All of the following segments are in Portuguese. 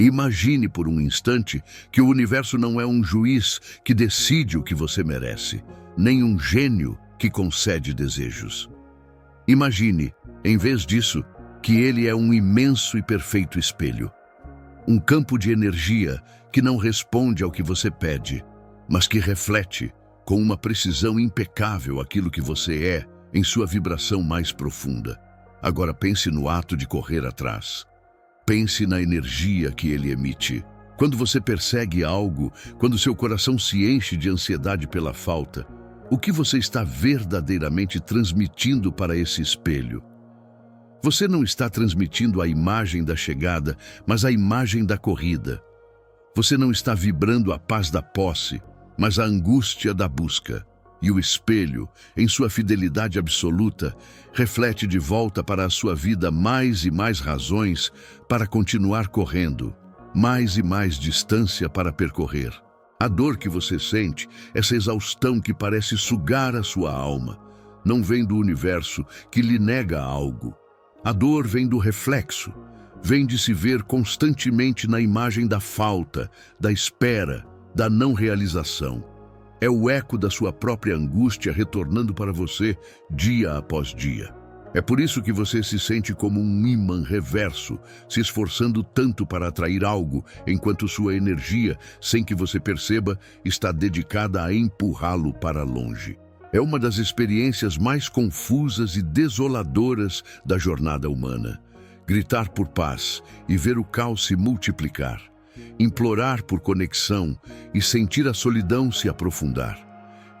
Imagine por um instante que o universo não é um juiz que decide o que você merece, nem um gênio que concede desejos. Imagine, em vez disso, que ele é um imenso e perfeito espelho. Um campo de energia que não responde ao que você pede, mas que reflete, com uma precisão impecável, aquilo que você é em sua vibração mais profunda. Agora pense no ato de correr atrás. Pense na energia que ele emite. Quando você persegue algo, quando seu coração se enche de ansiedade pela falta, o que você está verdadeiramente transmitindo para esse espelho? Você não está transmitindo a imagem da chegada, mas a imagem da corrida. Você não está vibrando a paz da posse, mas a angústia da busca. E o espelho, em sua fidelidade absoluta, reflete de volta para a sua vida mais e mais razões para continuar correndo, mais e mais distância para percorrer. A dor que você sente, essa exaustão que parece sugar a sua alma, não vem do universo que lhe nega algo. A dor vem do reflexo, vem de se ver constantemente na imagem da falta, da espera, da não realização. É o eco da sua própria angústia retornando para você dia após dia. É por isso que você se sente como um ímã reverso, se esforçando tanto para atrair algo, enquanto sua energia, sem que você perceba, está dedicada a empurrá-lo para longe. É uma das experiências mais confusas e desoladoras da jornada humana. Gritar por paz e ver o caos se multiplicar. Implorar por conexão e sentir a solidão se aprofundar.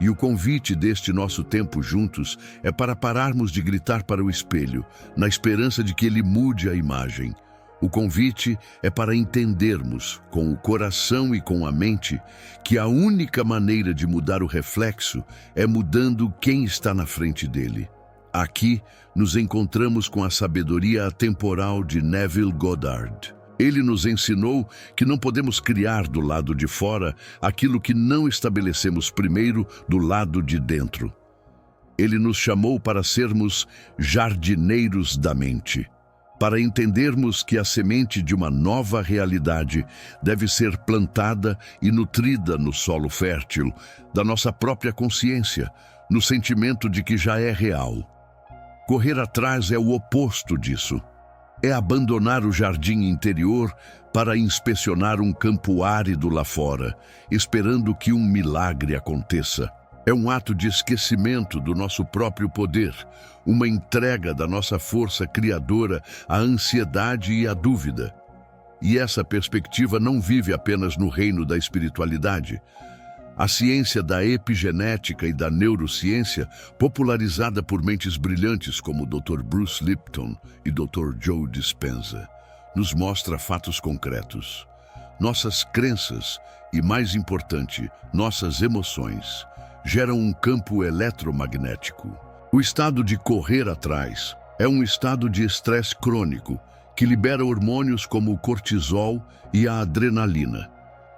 E o convite deste nosso tempo juntos é para pararmos de gritar para o espelho, na esperança de que ele mude a imagem. O convite é para entendermos, com o coração e com a mente, que a única maneira de mudar o reflexo é mudando quem está na frente dele. Aqui nos encontramos com a sabedoria atemporal de Neville Goddard. Ele nos ensinou que não podemos criar do lado de fora aquilo que não estabelecemos primeiro do lado de dentro. Ele nos chamou para sermos jardineiros da mente, para entendermos que a semente de uma nova realidade deve ser plantada e nutrida no solo fértil da nossa própria consciência, no sentimento de que já é real. Correr atrás é o oposto disso. É abandonar o jardim interior para inspecionar um campo árido lá fora, esperando que um milagre aconteça. É um ato de esquecimento do nosso próprio poder, uma entrega da nossa força criadora à ansiedade e à dúvida. E essa perspectiva não vive apenas no reino da espiritualidade. A ciência da epigenética e da neurociência, popularizada por mentes brilhantes como o Dr. Bruce Lipton e Dr. Joe Dispenza, nos mostra fatos concretos. Nossas crenças e, mais importante, nossas emoções geram um campo eletromagnético. O estado de correr atrás é um estado de estresse crônico que libera hormônios como o cortisol e a adrenalina.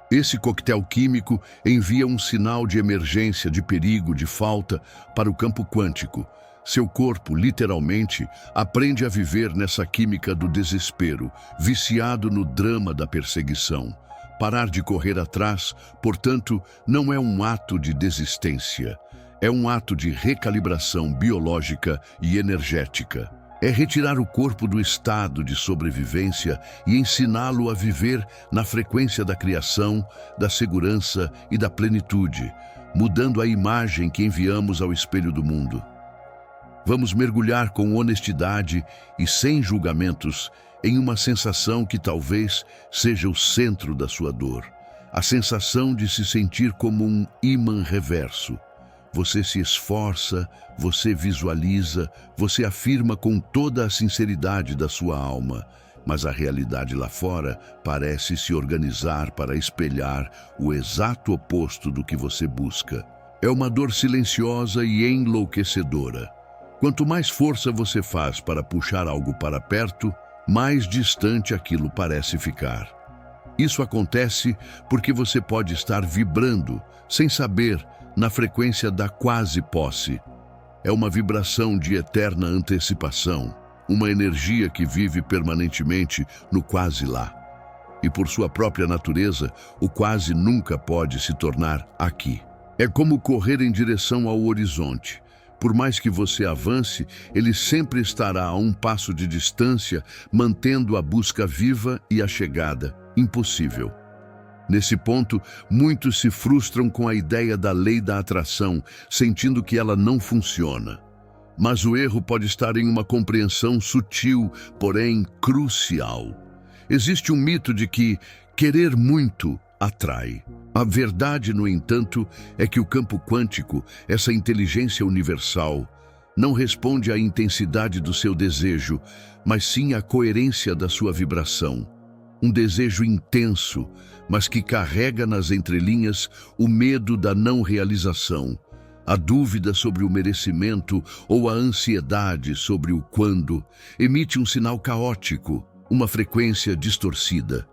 Esse coquetel químico envia um sinal de emergência, de perigo, de falta para o campo quântico. Seu corpo, literalmente, aprende a viver nessa química do desespero, viciado no drama da perseguição. Parar de correr atrás, portanto, não é um ato de desistência. É um ato de recalibração biológica e energética. É retirar o corpo do estado de sobrevivência e ensiná-lo a viver na frequência da criação, da segurança e da plenitude, mudando a imagem que enviamos ao espelho do mundo. Vamos mergulhar com honestidade e sem julgamentos em uma sensação que talvez seja o centro da sua dor, a sensação de se sentir como um ímã reverso. Você se esforça, você visualiza, você afirma com toda a sinceridade da sua alma, mas a realidade lá fora parece se organizar para espelhar o exato oposto do que você busca. É uma dor silenciosa e enlouquecedora. Quanto mais força você faz para puxar algo para perto, mais distante aquilo parece ficar. Isso acontece porque você pode estar vibrando, sem saber, na frequência da quase posse. É uma vibração de eterna antecipação, uma energia que vive permanentemente no quase lá. e por sua própria natureza, o quase nunca pode se tornar aqui. É como correr em direção ao horizonte. Por mais que você avance, ele sempre estará a um passo de distância, mantendo a busca viva e a chegada impossível. Nesse ponto, muitos se frustram com a ideia da lei da atração, sentindo que ela não funciona. Mas o erro pode estar em uma compreensão sutil, porém crucial. Existe um mito de que querer muito atrai. A verdade, no entanto, é que o campo quântico, essa inteligência universal, não responde à intensidade do seu desejo, mas sim à coerência da sua vibração. Um desejo intenso, mas que carrega nas entrelinhas o medo da não realização, a dúvida sobre o merecimento ou a ansiedade sobre o quando, emite um sinal caótico, uma frequência distorcida.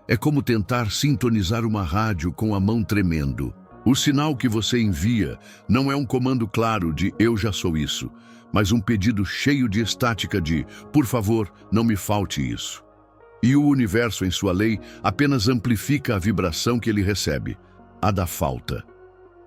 É como tentar sintonizar uma rádio com a mão tremendo. O sinal que você envia não é um comando claro de "eu já sou isso", mas um pedido cheio de estática de "por favor, não me falte isso". E o universo, em sua lei, apenas amplifica a vibração que ele recebe, a da falta.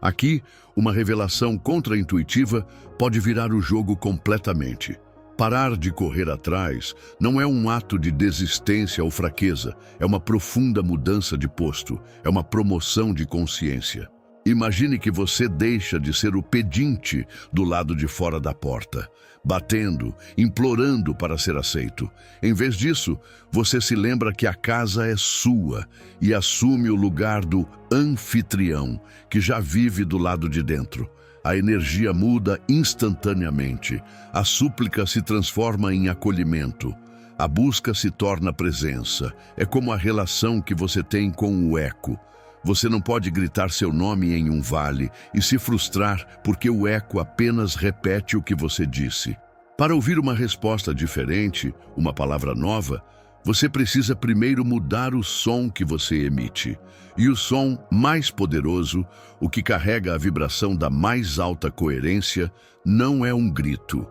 Aqui, uma revelação contra-intuitiva pode virar o jogo completamente. Parar de correr atrás não é um ato de desistência ou fraqueza, é uma profunda mudança de posto, é uma promoção de consciência. Imagine que você deixa de ser o pedinte do lado de fora da porta, batendo, implorando para ser aceito. Em vez disso, você se lembra que a casa é sua e assume o lugar do anfitrião, que já vive do lado de dentro. A energia muda instantaneamente, a súplica se transforma em acolhimento, a busca se torna presença. É como a relação que você tem com o eco. Você não pode gritar seu nome em um vale e se frustrar porque o eco apenas repete o que você disse. Para ouvir uma resposta diferente, uma palavra nova, você precisa primeiro mudar o som que você emite. E o som mais poderoso, o que carrega a vibração da mais alta coerência, não é um grito,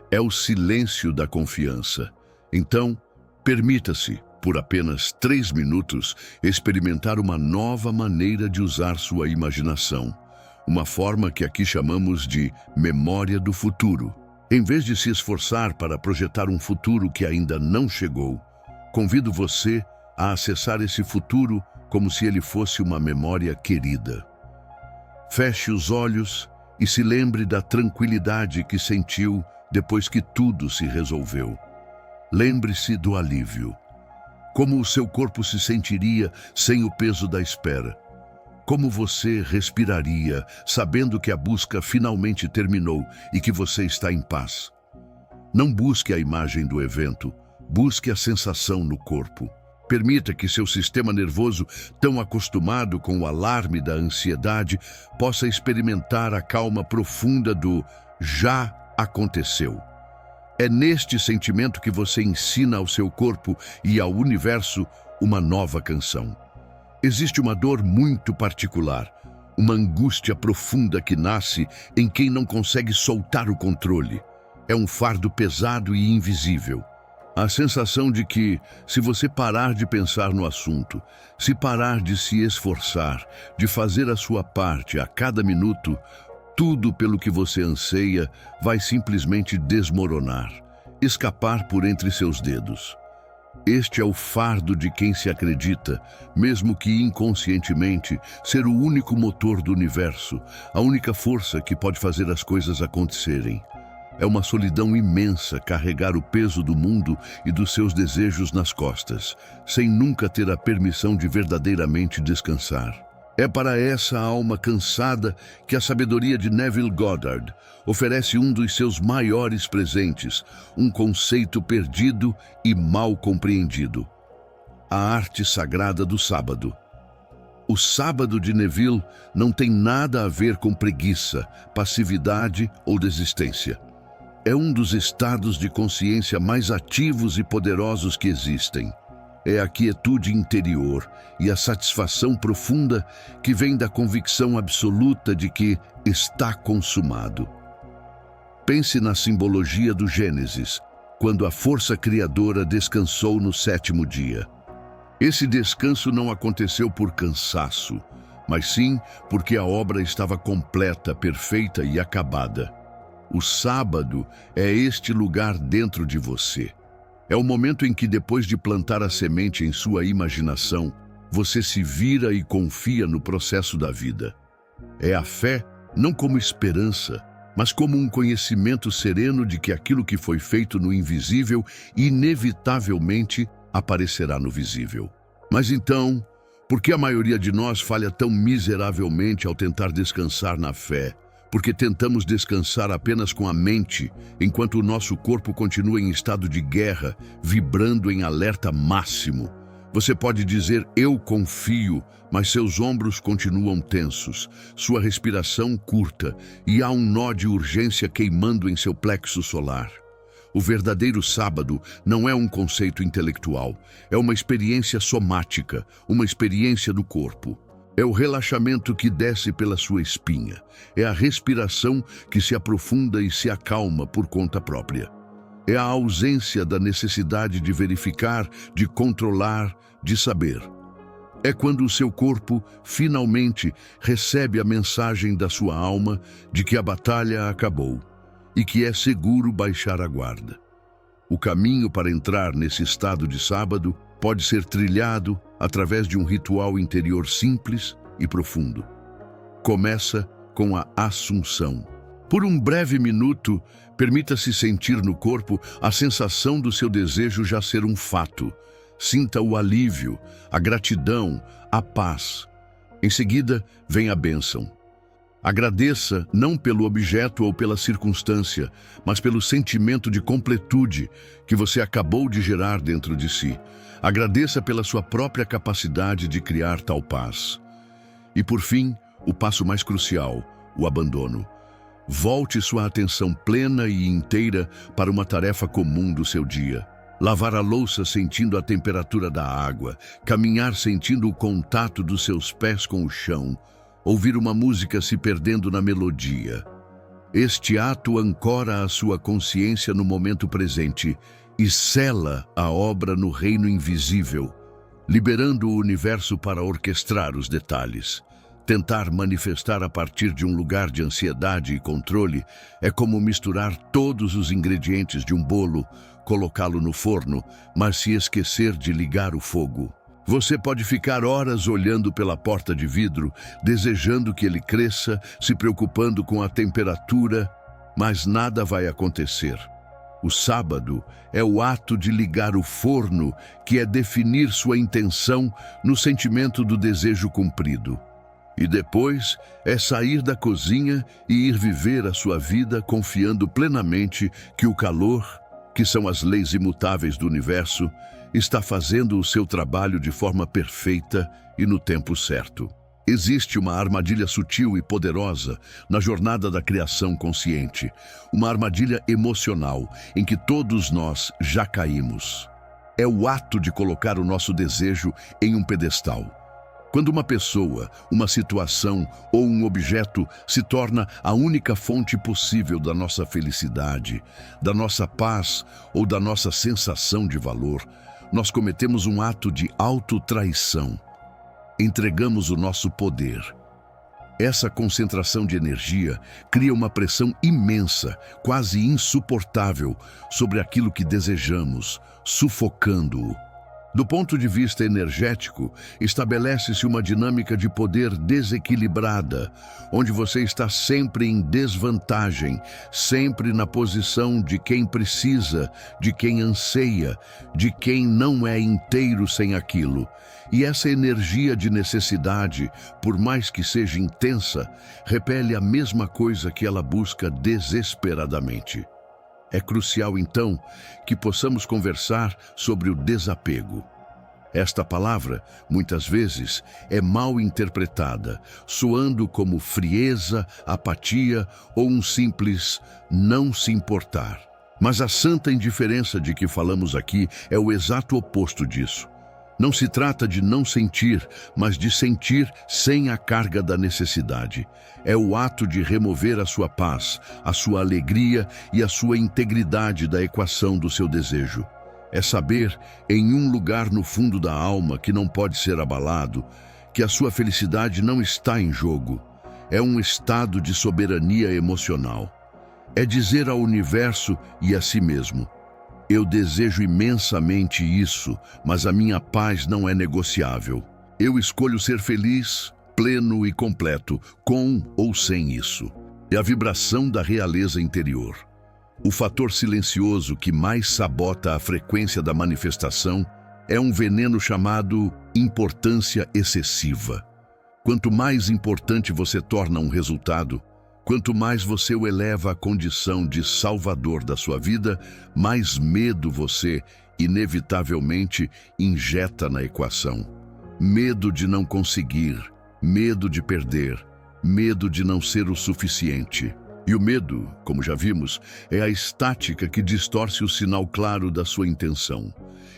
é o silêncio da confiança. Então, permita-se, por apenas 3 minutos, experimentar uma nova maneira de usar sua imaginação. Uma forma que aqui chamamos de memória do futuro. Em vez de se esforçar para projetar um futuro que ainda não chegou, convido você a acessar esse futuro como se ele fosse uma memória querida. Feche os olhos e se lembre da tranquilidade que sentiu depois que tudo se resolveu. Lembre-se do alívio. Como o seu corpo se sentiria sem o peso da espera? Como você respiraria sabendo que a busca finalmente terminou e que você está em paz? Não busque a imagem do evento, busque a sensação no corpo. Permita que seu sistema nervoso, tão acostumado com o alarme da ansiedade, possa experimentar a calma profunda do "já aconteceu". É neste sentimento que você ensina ao seu corpo e ao universo uma nova canção. Existe uma dor muito particular, uma angústia profunda que nasce em quem não consegue soltar o controle. É um fardo pesado e invisível. A sensação de que, se você parar de pensar no assunto, se parar de se esforçar, de fazer a sua parte a cada minuto, tudo pelo que você anseia vai simplesmente desmoronar, escapar por entre seus dedos. Este é o fardo de quem se acredita, mesmo que inconscientemente, ser o único motor do universo, a única força que pode fazer as coisas acontecerem. É uma solidão imensa carregar o peso do mundo e dos seus desejos nas costas, sem nunca ter a permissão de verdadeiramente descansar. É para essa alma cansada que a sabedoria de Neville Goddard oferece um dos seus maiores presentes, um conceito perdido e mal compreendido: a arte sagrada do sábado. O sábado de Neville não tem nada a ver com preguiça, passividade ou desistência. É um dos estados de consciência mais ativos e poderosos que existem. É a quietude interior e a satisfação profunda que vem da convicção absoluta de que está consumado. Pense na simbologia do Gênesis, quando a força criadora descansou no 7º dia. Esse descanso não aconteceu por cansaço, mas sim porque a obra estava completa, perfeita e acabada. O sábado é este lugar dentro de você. É o momento em que, depois de plantar a semente em sua imaginação, você se vira e confia no processo da vida. É a fé, não como esperança, mas como um conhecimento sereno de que aquilo que foi feito no invisível inevitavelmente aparecerá no visível. Mas então, por que a maioria de nós falha tão miseravelmente ao tentar descansar na fé? Porque tentamos descansar apenas com a mente, enquanto o nosso corpo continua em estado de guerra, vibrando em alerta máximo. Você pode dizer, eu confio, mas seus ombros continuam tensos, sua respiração curta e há um nó de urgência queimando em seu plexo solar. O verdadeiro sábado não é um conceito intelectual, é uma experiência somática, uma experiência do corpo. É o relaxamento que desce pela sua espinha, é a respiração que se aprofunda e se acalma por conta própria. É a ausência da necessidade de verificar, de controlar, de saber. É quando o seu corpo finalmente recebe a mensagem da sua alma de que a batalha acabou e que é seguro baixar a guarda. O caminho para entrar nesse estado de sábado pode ser trilhado através de um ritual interior simples e profundo. Começa com a Assunção. Por um breve minuto, permita-se sentir no corpo a sensação do seu desejo já ser um fato. Sinta o alívio, a gratidão, a paz. Em seguida, vem a bênção. Agradeça não pelo objeto ou pela circunstância, mas pelo sentimento de completude que você acabou de gerar dentro de si. Agradeça pela sua própria capacidade de criar tal paz. E por fim, o passo mais crucial, o abandono. Volte sua atenção plena e inteira para uma tarefa comum do seu dia. Lavar a louça sentindo a temperatura da água, caminhar sentindo o contato dos seus pés com o chão, ouvir uma música se perdendo na melodia. Este ato ancora a sua consciência no momento presente e sela a obra no reino invisível, liberando o universo para orquestrar os detalhes. Tentar manifestar a partir de um lugar de ansiedade e controle é como misturar todos os ingredientes de um bolo, colocá-lo no forno, mas se esquecer de ligar o fogo. Você pode ficar horas olhando pela porta de vidro, desejando que ele cresça, se preocupando com a temperatura, mas nada vai acontecer. O sábado é o ato de ligar o forno, que é definir sua intenção no sentimento do desejo cumprido. E depois é sair da cozinha e ir viver a sua vida confiando plenamente que o calor, que são as leis imutáveis do universo, está fazendo o seu trabalho de forma perfeita e no tempo certo. Existe uma armadilha sutil e poderosa na jornada da criação consciente, uma armadilha emocional em que todos nós já caímos. É o ato de colocar o nosso desejo em um pedestal. Quando uma pessoa, uma situação ou um objeto se torna a única fonte possível da nossa felicidade, da nossa paz ou da nossa sensação de valor, nós cometemos um ato de autotraição. Entregamos o nosso poder. Essa concentração de energia cria uma pressão imensa, quase insuportável, sobre aquilo que desejamos, sufocando-o. Do ponto de vista energético, estabelece-se uma dinâmica de poder desequilibrada, onde você está sempre em desvantagem, sempre na posição de quem precisa, de quem anseia, de quem não é inteiro sem aquilo. E essa energia de necessidade, por mais que seja intensa, repele a mesma coisa que ela busca desesperadamente. É crucial, então, que possamos conversar sobre o desapego. Esta palavra, muitas vezes, é mal interpretada, soando como frieza, apatia ou um simples não se importar. Mas a santa indiferença de que falamos aqui é o exato oposto disso. Não se trata de não sentir, mas de sentir sem a carga da necessidade. É o ato de remover a sua paz, a sua alegria e a sua integridade da equação do seu desejo. É saber, em um lugar no fundo da alma que não pode ser abalado, que a sua felicidade não está em jogo. É um estado de soberania emocional. É dizer ao universo e a si mesmo: eu desejo imensamente isso, mas a minha paz não é negociável. Eu escolho ser feliz, pleno e completo, com ou sem isso. É a vibração da realeza interior. O fator silencioso que mais sabota a frequência da manifestação é um veneno chamado importância excessiva. Quanto mais importante você torna um resultado, quanto mais você o eleva à condição de salvador da sua vida, mais medo você, inevitavelmente, injeta na equação. Medo de não conseguir, medo de perder, medo de não ser o suficiente. E o medo, como já vimos, é a estática que distorce o sinal claro da sua intenção.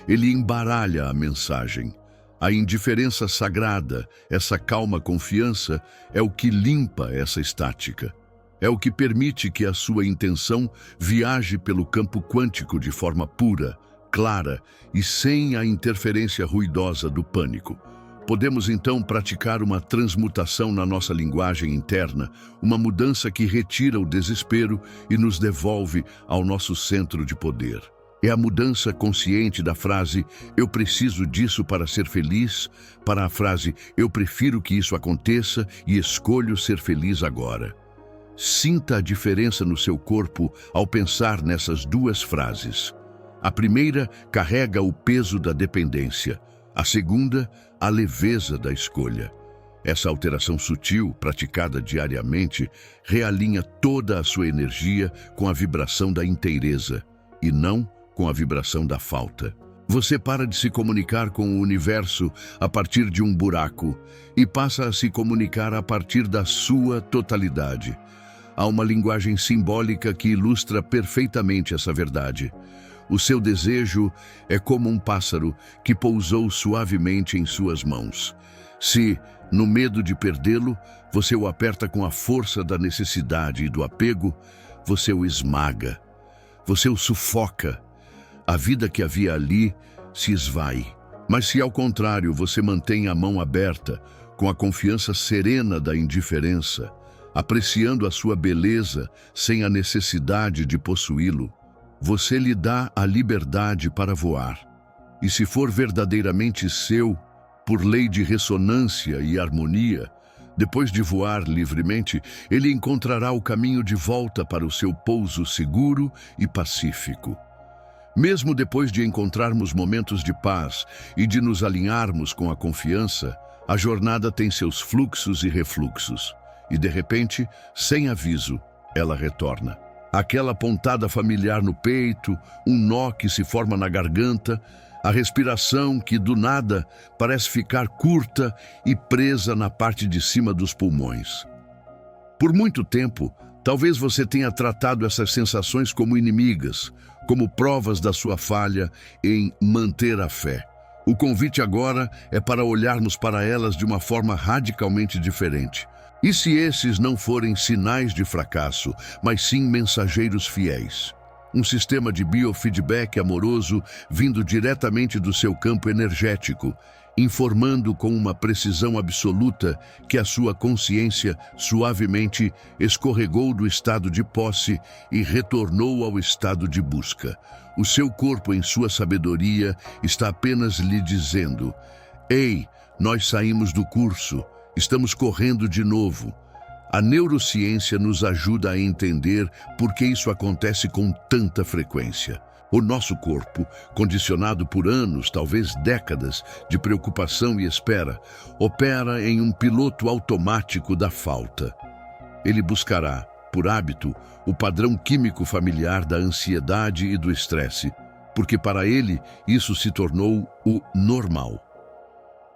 Ele embaralha a mensagem. A indiferença sagrada, essa calma confiança, é o que limpa essa estática. É o que permite que a sua intenção viaje pelo campo quântico de forma pura, clara e sem a interferência ruidosa do pânico. Podemos então praticar uma transmutação na nossa linguagem interna, uma mudança que retira o desespero e nos devolve ao nosso centro de poder. É a mudança consciente da frase "eu preciso disso para ser feliz" para a frase "eu prefiro que isso aconteça e escolho ser feliz agora". Sinta a diferença no seu corpo ao pensar nessas duas frases. A primeira carrega o peso da dependência, a segunda, a leveza da escolha. Essa alteração sutil, praticada diariamente, realinha toda a sua energia com a vibração da inteireza e não com a vibração da falta. Você para de se comunicar com o universo a partir de um buraco e passa a se comunicar a partir da sua totalidade. Há uma linguagem simbólica que ilustra perfeitamente essa verdade. O seu desejo é como um pássaro que pousou suavemente em suas mãos. Se, no medo de perdê-lo, você o aperta com a força da necessidade e do apego, você o esmaga, você o sufoca. A vida que havia ali se esvai. Mas se, ao contrário, você mantém a mão aberta, com a confiança serena da indiferença, apreciando a sua beleza sem a necessidade de possuí-lo, você lhe dá a liberdade para voar. E se for verdadeiramente seu, por lei de ressonância e harmonia, depois de voar livremente, ele encontrará o caminho de volta para o seu pouso seguro e pacífico. Mesmo depois de encontrarmos momentos de paz e de nos alinharmos com a confiança, a jornada tem seus fluxos e refluxos. E de repente, sem aviso, ela retorna. Aquela pontada familiar no peito, um nó que se forma na garganta, a respiração que do nada parece ficar curta e presa na parte de cima dos pulmões. Por muito tempo, talvez você tenha tratado essas sensações como inimigas, como provas da sua falha em manter a fé. O convite agora é para olharmos para elas de uma forma radicalmente diferente. E se esses não forem sinais de fracasso, mas sim mensageiros fiéis? Um sistema de biofeedback amoroso vindo diretamente do seu campo energético, informando com uma precisão absoluta que a sua consciência suavemente escorregou do estado de posse e retornou ao estado de busca. O seu corpo, em sua sabedoria, está apenas lhe dizendo: "Ei, nós saímos do curso. Estamos correndo de novo." A neurociência nos ajuda a entender por que isso acontece com tanta frequência. O nosso corpo, condicionado por anos, talvez décadas, de preocupação e espera, opera em um piloto automático da falta. Ele buscará, por hábito, o padrão químico familiar da ansiedade e do estresse, porque para ele isso se tornou o normal.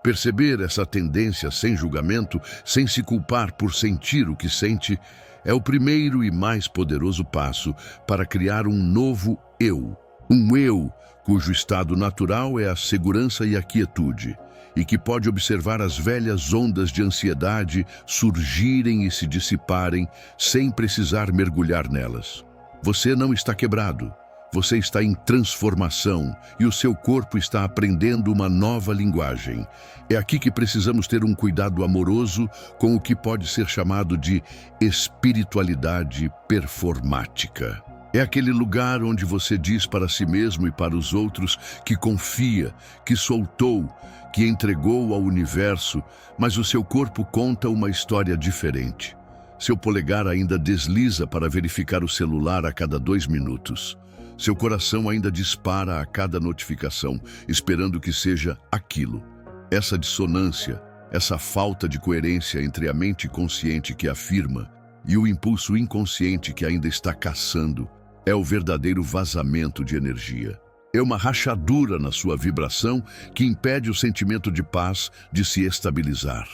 Perceber essa tendência sem julgamento, sem se culpar por sentir o que sente, é o primeiro e mais poderoso passo para criar um novo eu. Um eu cujo estado natural é a segurança e a quietude, e que pode observar as velhas ondas de ansiedade surgirem e se dissiparem sem precisar mergulhar nelas. Você não está quebrado. Você está em transformação e o seu corpo está aprendendo uma nova linguagem. É aqui que precisamos ter um cuidado amoroso com o que pode ser chamado de espiritualidade performática. É aquele lugar onde você diz para si mesmo e para os outros que confia, que soltou, que entregou ao universo, mas o seu corpo conta uma história diferente. Seu polegar ainda desliza para verificar o celular a cada 2 minutos. Seu coração ainda dispara a cada notificação, esperando que seja aquilo. Essa dissonância, essa falta de coerência entre a mente consciente que afirma e o impulso inconsciente que ainda está caçando, é o verdadeiro vazamento de energia. É uma rachadura na sua vibração que impede o sentimento de paz de se estabilizar.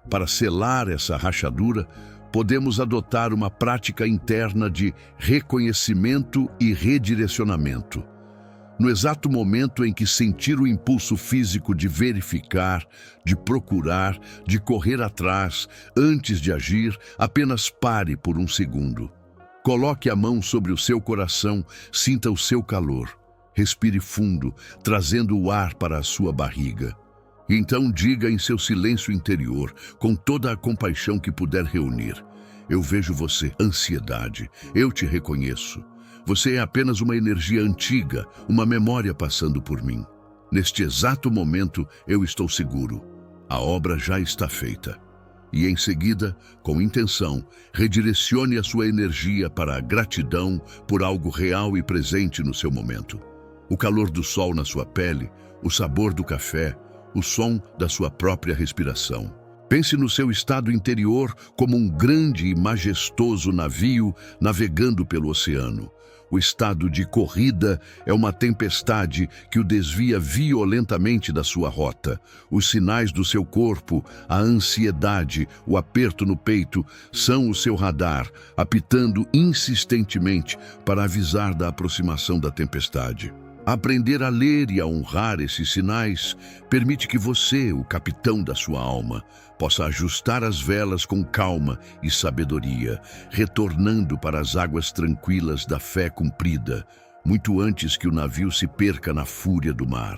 Para selar essa rachadura, podemos adotar uma prática interna de reconhecimento e redirecionamento. No exato momento em que sentir o impulso físico de verificar, de procurar, de correr atrás, antes de agir, apenas pare por um segundo. Coloque a mão sobre o seu coração, sinta o seu calor. Respire fundo, trazendo o ar para a sua barriga. Então diga em seu silêncio interior, com toda a compaixão que puder reunir: eu vejo você, ansiedade, eu te reconheço. Você é apenas uma energia antiga, uma memória passando por mim. Neste exato momento eu estou seguro. A obra já está feita. E em seguida, com intenção, redirecione a sua energia para a gratidão por algo real e presente no seu momento. O calor do sol na sua pele, o sabor do café, o som da sua própria respiração. Pense no seu estado interior como um grande e majestoso navio navegando pelo oceano. O estado de corrida é uma tempestade que o desvia violentamente da sua rota. Os sinais do seu corpo, a ansiedade, o aperto no peito, são o seu radar, apitando insistentemente para avisar da aproximação da tempestade. Aprender a ler e a honrar esses sinais permite que você, o capitão da sua alma, possa ajustar as velas com calma e sabedoria, retornando para as águas tranquilas da fé cumprida, muito antes que o navio se perca na fúria do mar.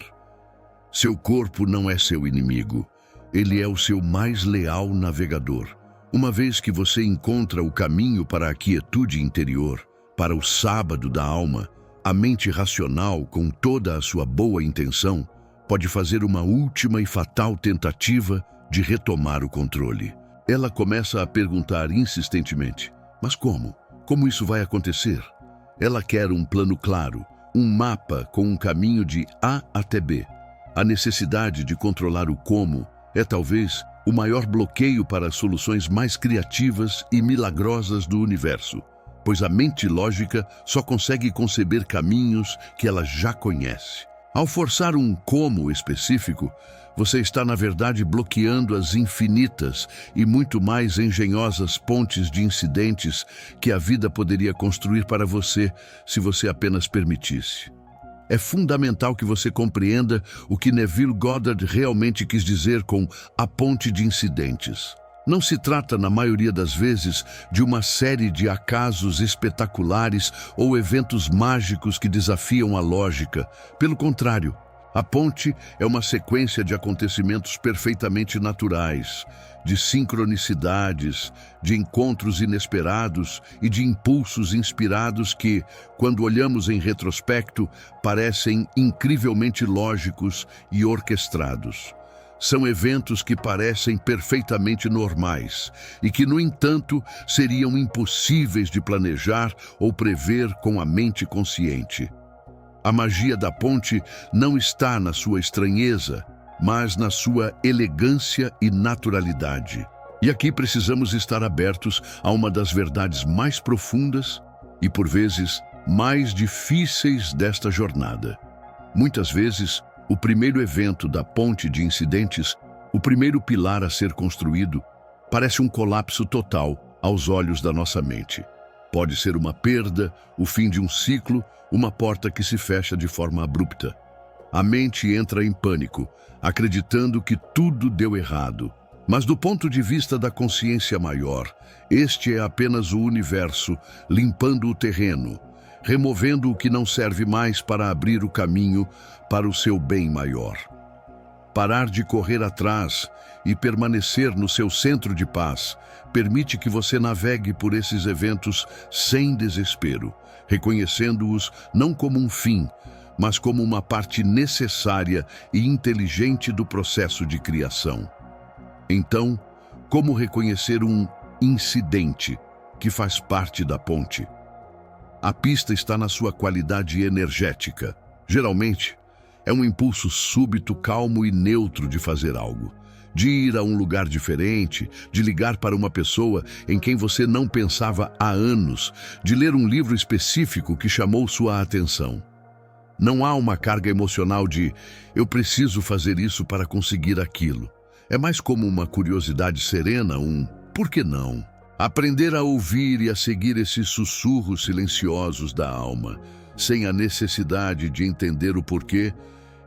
Seu corpo não é seu inimigo, ele é o seu mais leal navegador. Uma vez que você encontra o caminho para a quietude interior, para o sábado da alma, a mente racional, com toda a sua boa intenção, pode fazer uma última e fatal tentativa de retomar o controle. Ela começa a perguntar insistentemente: mas como? Como isso vai acontecer? Ela quer um plano claro, um mapa com um caminho de A até B. A necessidade de controlar o como é talvez o maior bloqueio para as soluções mais criativas e milagrosas do universo, pois a mente lógica só consegue conceber caminhos que ela já conhece. Ao forçar um como específico, você está, na verdade, bloqueando as infinitas e muito mais engenhosas pontes de incidentes que a vida poderia construir para você se você apenas permitisse. É fundamental que você compreenda o que Neville Goddard realmente quis dizer com a ponte de incidentes. Não se trata, na maioria das vezes, de uma série de acasos espetaculares ou eventos mágicos que desafiam a lógica. Pelo contrário, a ponte é uma sequência de acontecimentos perfeitamente naturais, de sincronicidades, de encontros inesperados e de impulsos inspirados que, quando olhamos em retrospecto, parecem incrivelmente lógicos e orquestrados. São eventos que parecem perfeitamente normais e que, no entanto, seriam impossíveis de planejar ou prever com a mente consciente. A magia da ponte não está na sua estranheza, mas na sua elegância e naturalidade. E aqui precisamos estar abertos a uma das verdades mais profundas e, por vezes, mais difíceis desta jornada. Muitas vezes, o primeiro evento da ponte de incidentes, o primeiro pilar a ser construído, parece um colapso total aos olhos da nossa mente. Pode ser uma perda, o fim de um ciclo, uma porta que se fecha de forma abrupta. A mente entra em pânico, acreditando que tudo deu errado. Mas do ponto de vista da consciência maior, este é apenas o universo limpando o terreno, removendo o que não serve mais para abrir o caminho para o seu bem maior. Parar de correr atrás e permanecer no seu centro de paz permite que você navegue por esses eventos sem desespero, reconhecendo-os não como um fim, mas como uma parte necessária e inteligente do processo de criação. Então, como reconhecer um incidente que faz parte da ponte? A pista está na sua qualidade energética. Geralmente, é um impulso súbito, calmo e neutro de fazer algo, de ir a um lugar diferente, de ligar para uma pessoa em quem você não pensava há anos, de ler um livro específico que chamou sua atenção. Não há uma carga emocional de "eu preciso fazer isso para conseguir aquilo". É mais como uma curiosidade serena, um "por que não?". Aprender a ouvir e a seguir esses sussurros silenciosos da alma, sem a necessidade de entender o porquê,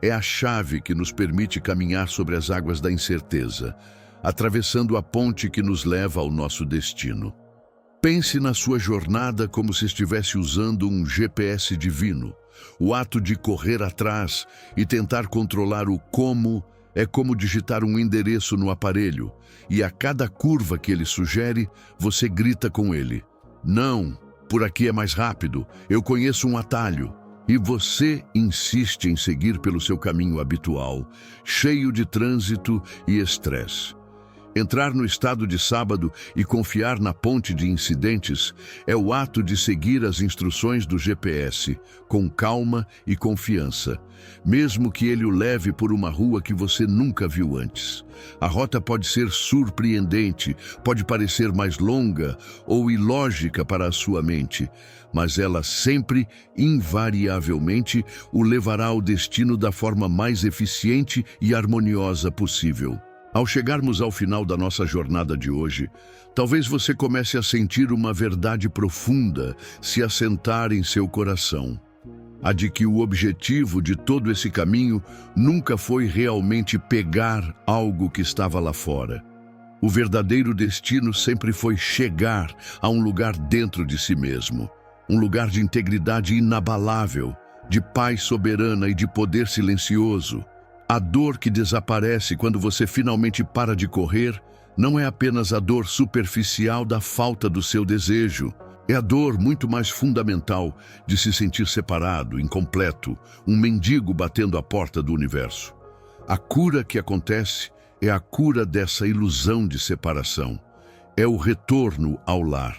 é a chave que nos permite caminhar sobre as águas da incerteza, atravessando a ponte que nos leva ao nosso destino. Pense na sua jornada como se estivesse usando um GPS divino. O ato de correr atrás e tentar controlar o como é como digitar um endereço no aparelho, e a cada curva que ele sugere, você grita com ele: "Não, por aqui é mais rápido, eu conheço um atalho". E você insiste em seguir pelo seu caminho habitual, cheio de trânsito e estresse. Entrar no estado de sábado e confiar na ponte de incidentes é o ato de seguir as instruções do GPS, com calma e confiança, mesmo que ele o leve por uma rua que você nunca viu antes. A rota pode ser surpreendente, pode parecer mais longa ou ilógica para a sua mente, mas ela sempre, invariavelmente, o levará ao destino da forma mais eficiente e harmoniosa possível. Ao chegarmos ao final da nossa jornada de hoje, talvez você comece a sentir uma verdade profunda se assentar em seu coração. A de que o objetivo de todo esse caminho nunca foi realmente pegar algo que estava lá fora. O verdadeiro destino sempre foi chegar a um lugar dentro de si mesmo, um lugar de integridade inabalável, de paz soberana e de poder silencioso. A dor que desaparece quando você finalmente para de correr não é apenas a dor superficial da falta do seu desejo. É a dor muito mais fundamental de se sentir separado, incompleto, um mendigo batendo a porta do universo. A cura que acontece é a cura dessa ilusão de separação. É o retorno ao lar.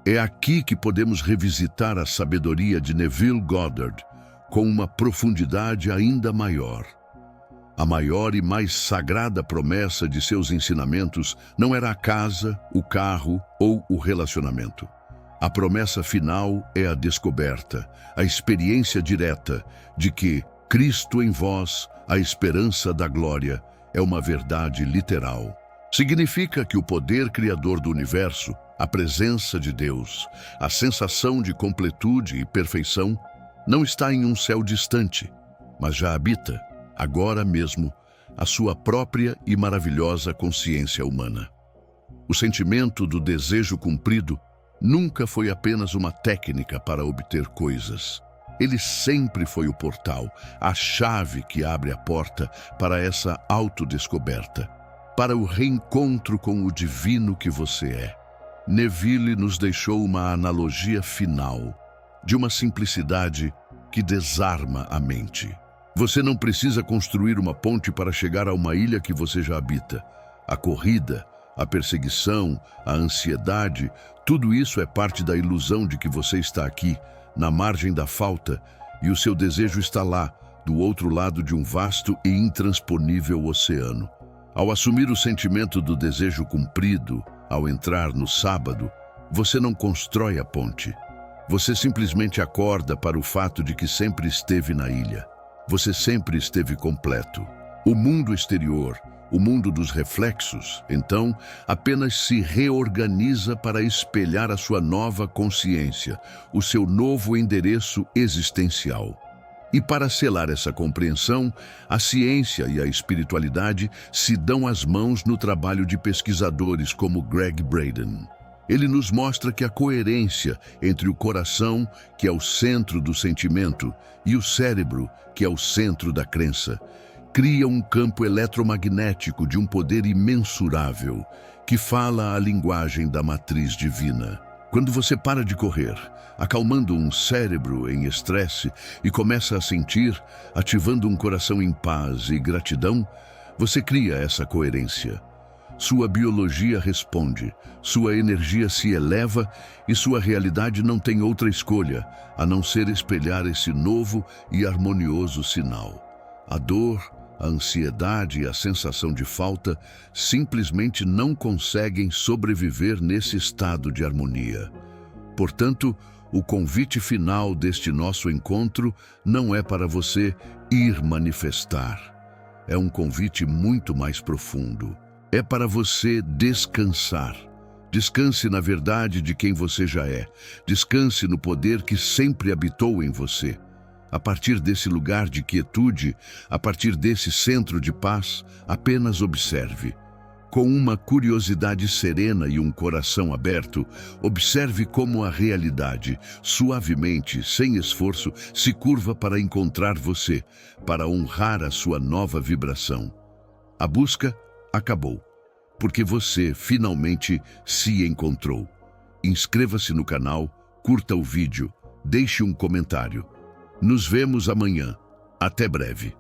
É aqui que podemos revisitar a sabedoria de Neville Goddard com uma profundidade ainda maior. A maior e mais sagrada promessa de seus ensinamentos não era a casa, o carro ou o relacionamento. A promessa final é a descoberta, a experiência direta de que Cristo em vós, a esperança da glória, é uma verdade literal. Significa que o poder criador do universo, a presença de Deus, a sensação de completude e perfeição, não está em um céu distante, mas já habita, agora mesmo, a sua própria e maravilhosa consciência humana. O sentimento do desejo cumprido nunca foi apenas uma técnica para obter coisas. Ele sempre foi o portal, a chave que abre a porta para essa autodescoberta, para o reencontro com o divino que você é. Neville nos deixou uma analogia final, de uma simplicidade que desarma a mente. Você não precisa construir uma ponte para chegar a uma ilha que você já habita. A corrida, a perseguição, a ansiedade, tudo isso é parte da ilusão de que você está aqui, na margem da falta, e o seu desejo está lá, do outro lado de um vasto e intransponível oceano. Ao assumir o sentimento do desejo cumprido, ao entrar no sábado, você não constrói a ponte. Você simplesmente acorda para o fato de que sempre esteve na ilha. Você sempre esteve completo. O mundo exterior, o mundo dos reflexos, então, apenas se reorganiza para espelhar a sua nova consciência, o seu novo endereço existencial. E para selar essa compreensão, a ciência e a espiritualidade se dão as mãos no trabalho de pesquisadores como Gregg Braden. Ele nos mostra que a coerência entre o coração, que é o centro do sentimento, e o cérebro, que é o centro da crença, cria um campo eletromagnético de um poder imensurável, que fala a linguagem da matriz divina. Quando você para de correr, acalmando um cérebro em estresse e começa a sentir, ativando um coração em paz e gratidão, você cria essa coerência. Sua biologia responde, sua energia se eleva e sua realidade não tem outra escolha a não ser espelhar esse novo e harmonioso sinal. A dor, a ansiedade e a sensação de falta simplesmente não conseguem sobreviver nesse estado de harmonia. Portanto, o convite final deste nosso encontro não é para você ir manifestar. É um convite muito mais profundo. É para você descansar. Descanse na verdade de quem você já é. Descanse no poder que sempre habitou em você. A partir desse lugar de quietude, a partir desse centro de paz, apenas observe. Com uma curiosidade serena e um coração aberto, observe como a realidade, suavemente, sem esforço, se curva para encontrar você, para honrar a sua nova vibração. A busca acabou, porque você finalmente se encontrou. Inscreva-se no canal, curta o vídeo, deixe um comentário. Nos vemos amanhã. Até breve.